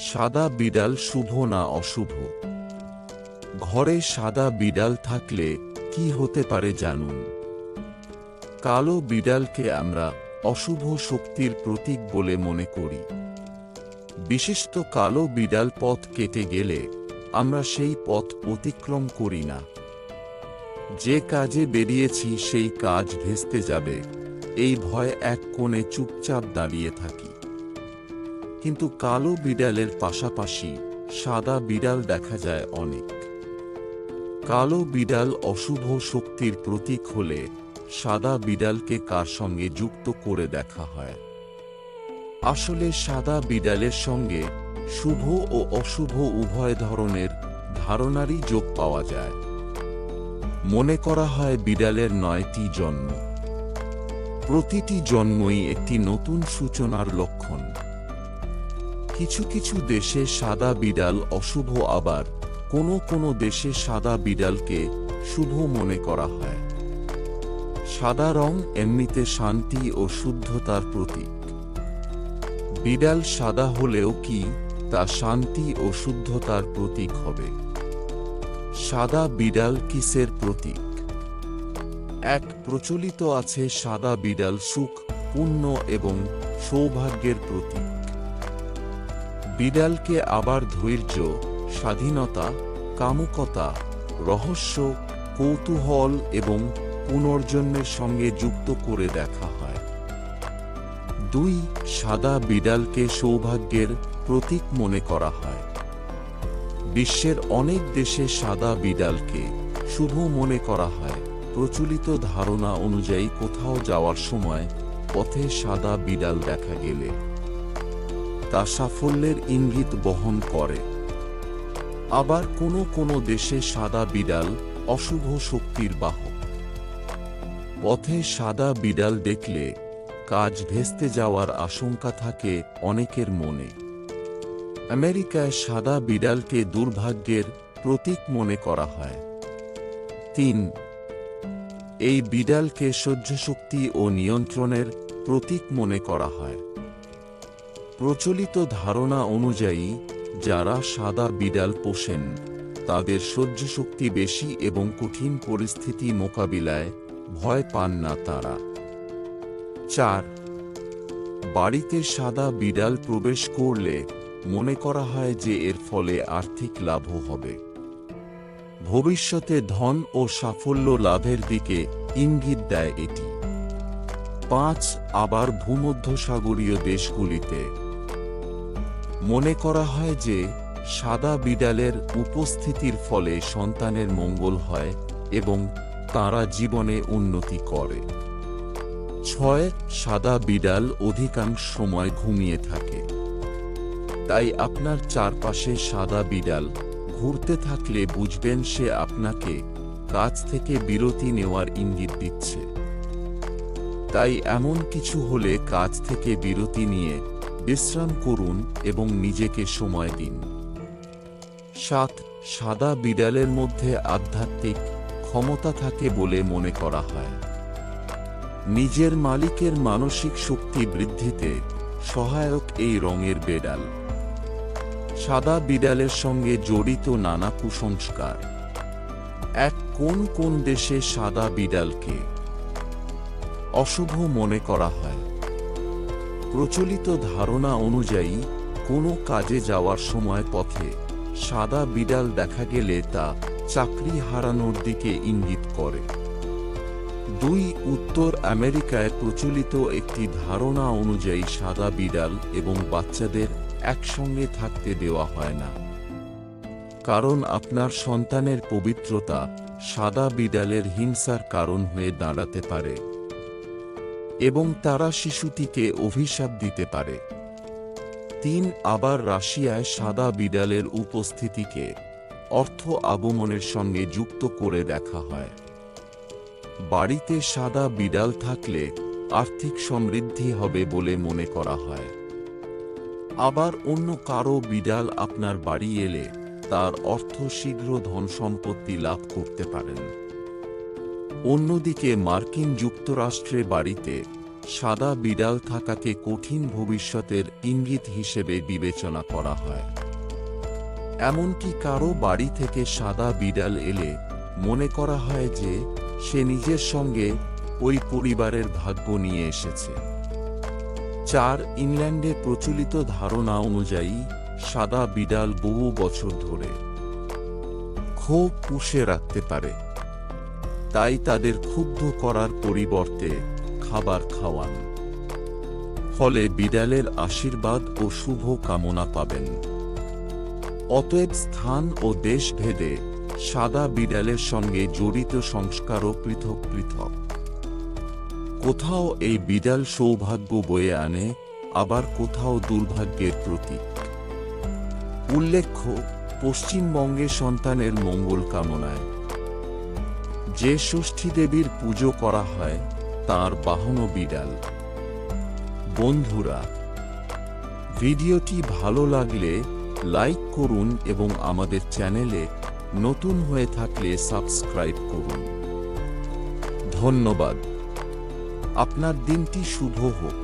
সাদা বিড়াল শুভ না অশুভ? ঘরে সাদা বিড়াল থাকলে কি হতে পারে জানুন। কালো বিড়ালকে আমরা অশুভ শক্তির প্রতীক বলে মনে করি। বিশেষত কালো বিড়াল পথ কেটে গেলে আমরা সেই পথ অতিক্রম করি না। যে কাজে বেরিয়েছি সেই কাজ ভেস্তে যাবে, এই ভয়ে এক কোণে চুপচাপ দাঁড়িয়ে থাকি। কিন্তু কালো বিড়ালের পাশাপাশি সাদা বিড়াল দেখা যায় অনেক। কালো বিড়াল অশুভ শক্তির প্রতীক হলে সাদা বিড়ালকে কার সঙ্গে যুক্ত করে দেখা হয়? আসলে সাদা বিড়ালের সঙ্গে শুভ ও অশুভ উভয় ধরনের ধারণারই যোগ পাওয়া যায়। মনে করা হয় বিড়ালের 9টি জন্ম। প্রতিটি জন্মই একটি নতুন সূচনার লক্ষণ। কিছু কিছু দেশে সাদা বিড়াল অশুভ, আবার কোনো কোনো দেশে সাদা বিড়ালকে শুভ মনে করা হয়। সাদা রং এমনিতে শান্তি ও শুদ্ধতার প্রতীক। বিড়াল সাদা হলেও কি তা শান্তি ও শুদ্ধতার প্রতীক হবে? সাদা বিড়াল কিসের প্রতীক? এক প্রচলিত আছে সাদা বিড়াল সুখ, পুণ্য এবং সৌভাগ্যের প্রতীক। বিড়ালকে আবার ধৈর্য, স্বাধীনতা, কামুকতা, রহস্য, কৌতূহল এবং পুনর্জন্মের সঙ্গে যুক্ত করে দেখা হয়। 2. সাদা বিড়ালকে সৌভাগ্যের প্রতীক মনে করা হয়। বিশ্বের অনেক দেশে সাদা বিড়ালকে শুভ মনে করা হয়। প্রচলিত ধারণা অনুযায়ী কোথাও যাওয়ার সময় পথে সাদা বিড়াল দেখা গেলে তা সাফল্যের ইঙ্গিত বহন করে। আবার কোনো কোনো দেশে সাদা বিড়াল অশুভ শক্তির বাহক। পথে সাদা বিড়াল দেখলে কাজ ভেস্তে যাওয়ার আশঙ্কা থাকে অনেকের মনে। আমেরিকায় সাদা বিড়ালকে দুর্ভাগ্যের প্রতীক মনে করা হয়। 3. এই বিড়ালকে সহ্যশক্তি ও নিয়ন্ত্রণের প্রতীক মনে করা হয়। প্রচলিত ধারণা অনুযায়ী যারা সাদা বিড়াল পোষেন তাদের সহ্যশক্তি বেশি এবং কঠিন পরিস্থিতি মোকাবিলায় ভয় পান না তারা। 4. বাড়িতে সাদা বিড়াল প্রবেশ করলে মনে করা হয় যে এর ফলে আর্থিক লাভও হবে। ভবিষ্যতে ধন ও সাফল্য লাভের দিকে ইঙ্গিত দেয় এটি। 5. আবার ভূমধ্যসাগরীয় দেশগুলিতে মনে করা হয় যে সাদা বিড়ালের উপস্থিতির ফলে সন্তানের মঙ্গল হয় এবং তারা জীবনে উন্নতি করে। 6. সাদা বিড়াল অধিকাংশ সময় ঘুমিয়ে থাকে। তাই আপনার চারপাশে সাদা বিড়াল ঘুরতে থাকলে বুঝবেন সে আপনাকে কাজ থেকে বিরতি নেওয়ার ইঙ্গিত দিচ্ছে। তাই এমন কিছু হলে কাজ থেকে বিরতি নিয়ে বিশ্রাম করুন এবং নিজেকে সময় দিন। 7. সাদা বিড়ালের মধ্যে আধ্যাত্মিক ক্ষমতা থাকে বলে মনে করা হয়। নিজের মালিকের মানসিক শক্তি বৃদ্ধিতে সহায়ক এই রঙের বিড়াল। সাদা বিড়ালের সঙ্গে জড়িত নানা কুসংস্কার। কোন কোন দেশে সাদা বিড়ালকে অশুভ মনে করা হয়? প্রচলিত ধারণা অনুযায়ী কোনো কাজে যাওয়ার সময় পথে সাদা বিড়াল দেখা গেলে তা চাকরি হারানোর দিকে ইঙ্গিত করে। 2. উত্তর আমেরিকায় প্রচলিত একটি ধারণা অনুযায়ী সাদা বিড়াল এবং বাচ্চাদের একসঙ্গে থাকতে দেওয়া হয় না। কারণ আপনার সন্তানের পবিত্রতা সাদা বিড়ালের হিংসার কারণ হয়ে দাঁড়াতে পারে এবং তারা শিশুটিকে অভিশাপ দিতে পারে। 3. আবার রাশিয়ায় সাদা বিড়ালের উপস্থিতিকে অর্থ আগমনের সঙ্গে যুক্ত করে দেখা হয়। বাড়িতে সাদা বিড়াল থাকলে আর্থিক সমৃদ্ধি হবে বলে মনে করা হয়। আবার অন্য কারো বিড়াল আপনার বাড়ি এলে তার অর্থ শীঘ্র ধন সম্পত্তি লাভ করতে পারেন। অন্যদিকে মার্কিন যুক্তরাষ্ট্রে বাড়িতে সাদা বিড়াল থাকাকে কঠিন ভবিষ্যতের ইঙ্গিত হিসেবে বিবেচনা করা হয়। এমনকি কারো বাড়ি থেকে সাদা বিড়াল এলে মনে করা হয় যে সে নিজের সঙ্গে ওই পরিবারের ভাগ্য নিয়ে এসেছে। 4 ইংল্যান্ডে প্রচলিত ধারণা অনুযায়ী সাদা বিড়াল বহু বছর ধরে ক্ষোভ পুষে রাখতে পারে, তাই তাদের ক্ষুব্ধ করার পরিবর্তে খাবার খাওয়ান। ফলে বিড়ালের আশীর্বাদ ও শুভ কামনা পাবেন। অতএব স্থান ও দেশভেদে সাদা বিড়ালের সঙ্গে জড়িত সংস্কারও পৃথক পৃথক। কোথাও এই বিড়াল সৌভাগ্য বয়ে আনে, আবার কোথাও দুর্ভাগ্যের প্রতীক। উল্লেখ্য, পশ্চিমবঙ্গে সন্তানের মঙ্গল কামনায় যে ষষ্ঠী দেবীর পুজো করা হয় তার বাহনও বিড়াল। বন্ধুরা, ভিডিওটি ভালো লাগলে লাইক করুন এবং আমাদের চ্যানেলে নতুন হয়ে থাকলে সাবস্ক্রাইব করুন। ধন্যবাদ। আপনার দিনটি শুভ হোক।